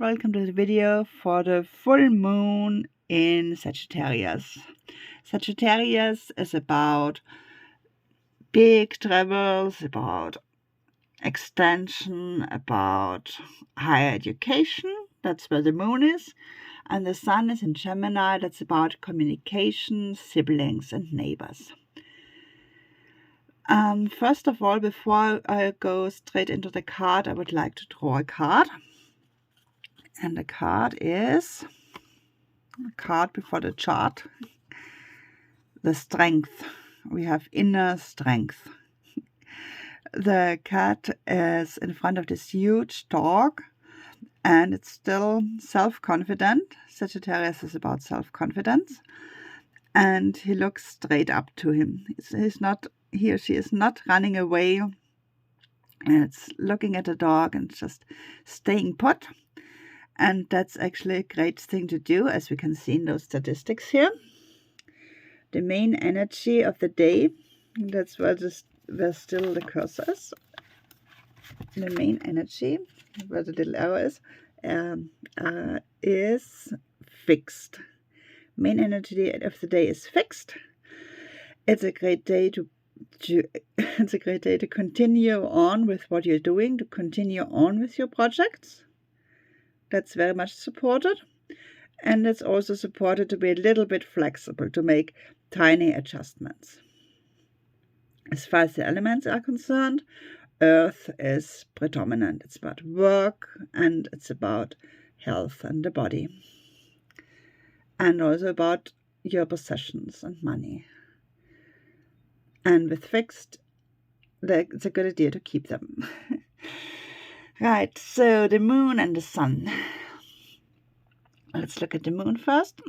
Welcome to the video for the full moon in Sagittarius. Sagittarius is about big travels, about extension, about higher education. That's where the moon is. And the sun is in Gemini. That's about communication, siblings, and neighbors. First of all, before I go straight into the card, I would like to draw a card. And the card is a card before the chart. The strength. We have inner strength. The cat is in front of this huge dog, and it's still self-confident. Sagittarius is about self-confidence, and he looks straight up to him. He or she is not running away, and it's looking at the dog and just staying put. And that's actually a great thing to do, as we can see in those statistics here. The main energy of the day, that's where still the cursor is. The main energy, where the little arrow is fixed. Main energy of the day is fixed. It's a great day to continue on with what you're doing, to continue on with your projects. That's very much supported. And it's also supported to be a little bit flexible, to make tiny adjustments. As far as the elements are concerned, Earth is predominant. It's about work, and it's about health and the body. And also about your possessions and money. And with fixed, it's a good idea to keep them. Right, so the moon and the sun. Let's look at the moon first.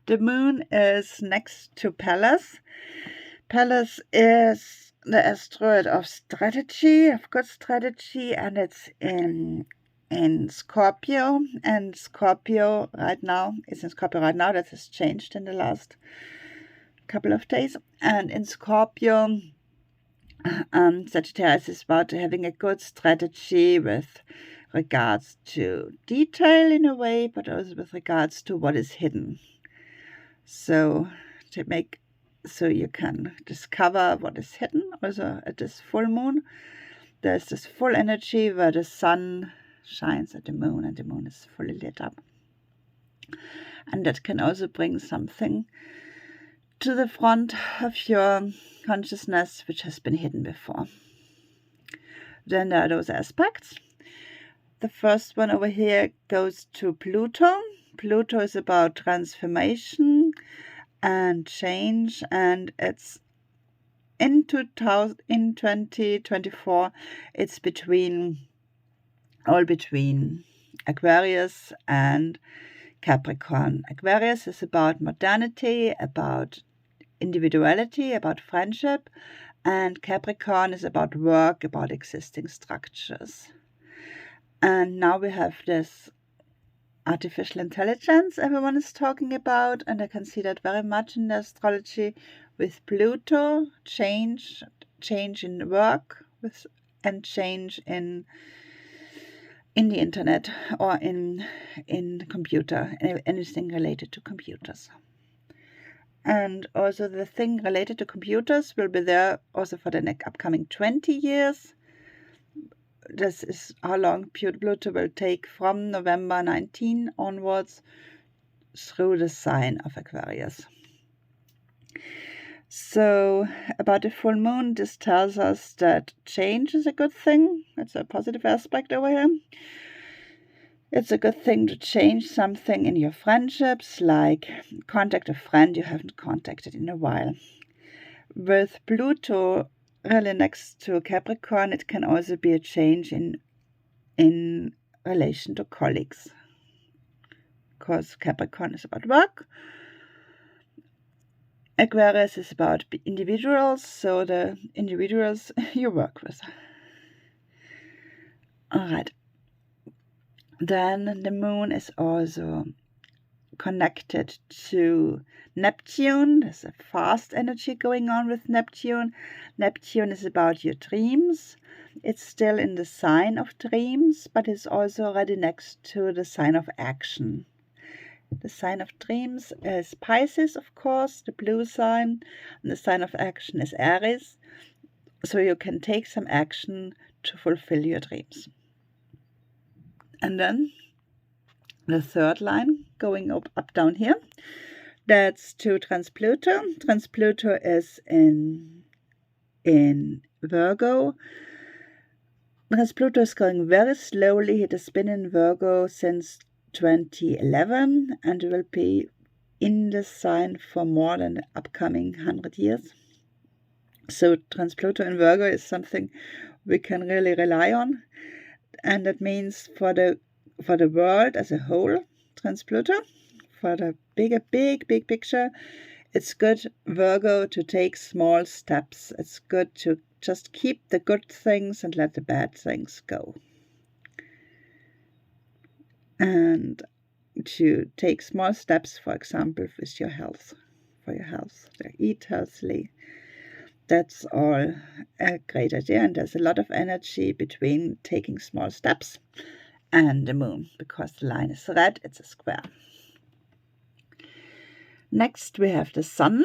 The moon is next to Pallas. Pallas is the asteroid of strategy, of good strategy, and it's in Scorpio. And Scorpio right now is in Scorpio right now. That has changed in the last couple of days. And in Scorpio, Sagittarius is about having a good strategy with regards to detail in a way, but also with regards to what is hidden. So you can discover what is hidden. Also at this full moon, there's this full energy where the sun shines at the moon and the moon is fully lit up. And that can also bring something to the front of your consciousness which has been hidden before. Then there are those aspects. The first one over here goes to Pluto. Pluto is about transformation and change, and it's in 2024, it's between Aquarius and Capricorn. Aquarius is about modernity, about individuality, about friendship, and Capricorn is about work, about existing structures. And now we have this artificial intelligence everyone is talking about, and I can see that very much in the astrology with Pluto, change in work, and change in the internet or in computer, anything related to computers. And also the thing related to computers will be there also for the upcoming 20 years. This is how long Pluto will take from November 19 onwards through the sign of Aquarius. So about the full moon, this tells us that change is a good thing. It's a positive aspect over here. It's a good thing to change something in your friendships, like contact a friend you haven't contacted in a while. With Pluto really next to Capricorn, it can also be a change in relation to colleagues. Because Capricorn is about work. Aquarius is about individuals, so the individuals you work with. Alright. Then the moon is also connected to Neptune. There's a fast energy going on with Neptune. Neptune is about your dreams. it's still in the sign of dreams, but it's also already next to the sign of action. The sign of dreams is Pisces, of course, the blue sign, and the sign of action is Aries. So you can take some action to fulfill your dreams. And then the third line going up down here, that's to Trans-Pluto. Trans-Pluto is in Virgo. Trans-Pluto is going very slowly. It has been in Virgo since 2011 and will be in the sign for more than the upcoming 100 years. So Trans-Pluto in Virgo is something we can really rely on, and that means for the world as a whole, Trans-Pluto, for the big picture, it's good, Virgo, to take small steps. It's good to just keep the good things and let the bad things go. And to take small steps, for example, with your health, eat healthily. That's all a great idea, and there's a lot of energy between taking small steps and the moon, because the line is red, it's a square. Next we have the sun.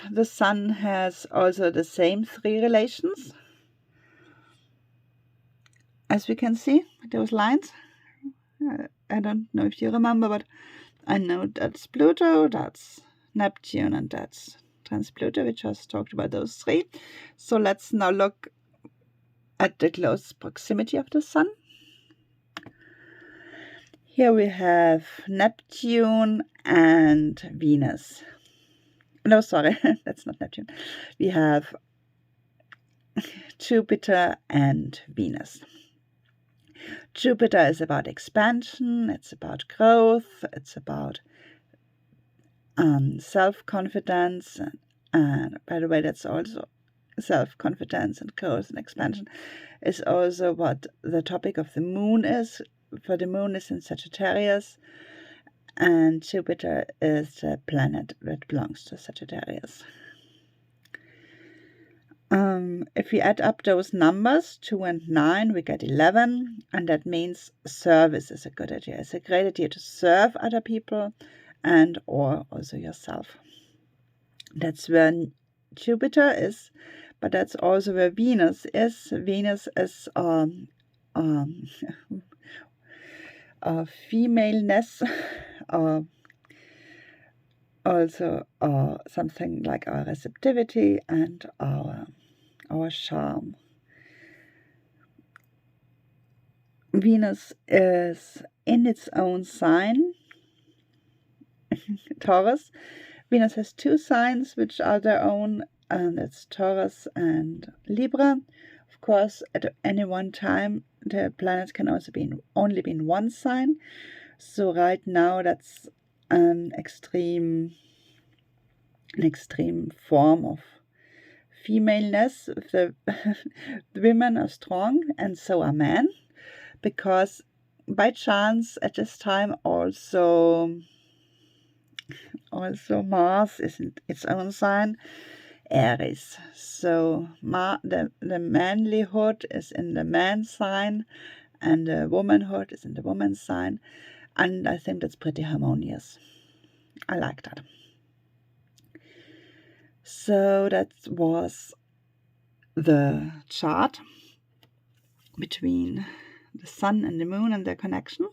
The sun has also the same 3 relations, as we can see, those lines. I don't know if you remember, but I know that's Pluto, that's Neptune, and that's Trans-Pluto. We just talked about those 3. So let's now look at the close proximity of the sun. Here we have Neptune and Venus. No, sorry, that's not Neptune. We have Jupiter and Venus. Jupiter is about expansion, it's about growth, it's about self-confidence, and by the way, that's also self-confidence and growth and expansion is also what the topic of the moon is. For the moon is in Sagittarius, and Jupiter is the planet that belongs to Sagittarius. If we add up those numbers, 2 and 9, we get 11, and that means service is a good idea. It's a great idea to serve other people and or also yourself. That's where Jupiter is, but that's also where Venus is. Venus is femaleness, also something like our receptivity and our charm. Venus is in its own sign, Taurus. Venus has 2 signs which are their own, and it's Taurus and Libra. Of course, at any one time, the planet can also only be in one sign. So right now, that's an extreme form of femaleness. The women are strong, and so are men, because by chance at this time also Mars is in its own sign, Aries. So the manlyhood is in the man's sign, and the womanhood is in the woman's sign, and I think that's pretty harmonious. I like that. So that was the chart between the sun and the moon and their connection.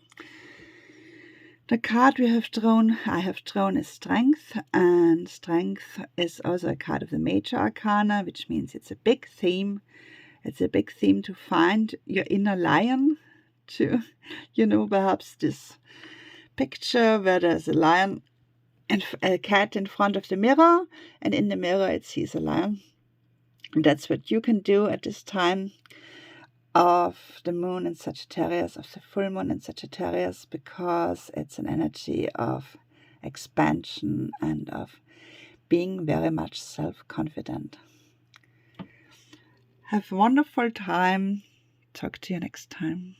The card I have drawn is Strength, and Strength is also a card of the Major Arcana, which means it's a big theme. It's a big theme to find your inner lion, to, perhaps this picture where there's a lion and a cat in front of the mirror, and in the mirror it sees a lion. And that's what you can do at this time of the moon in Sagittarius, of the full moon in Sagittarius, because it's an energy of expansion and of being very much self-confident. Have a wonderful time. Talk to you next time.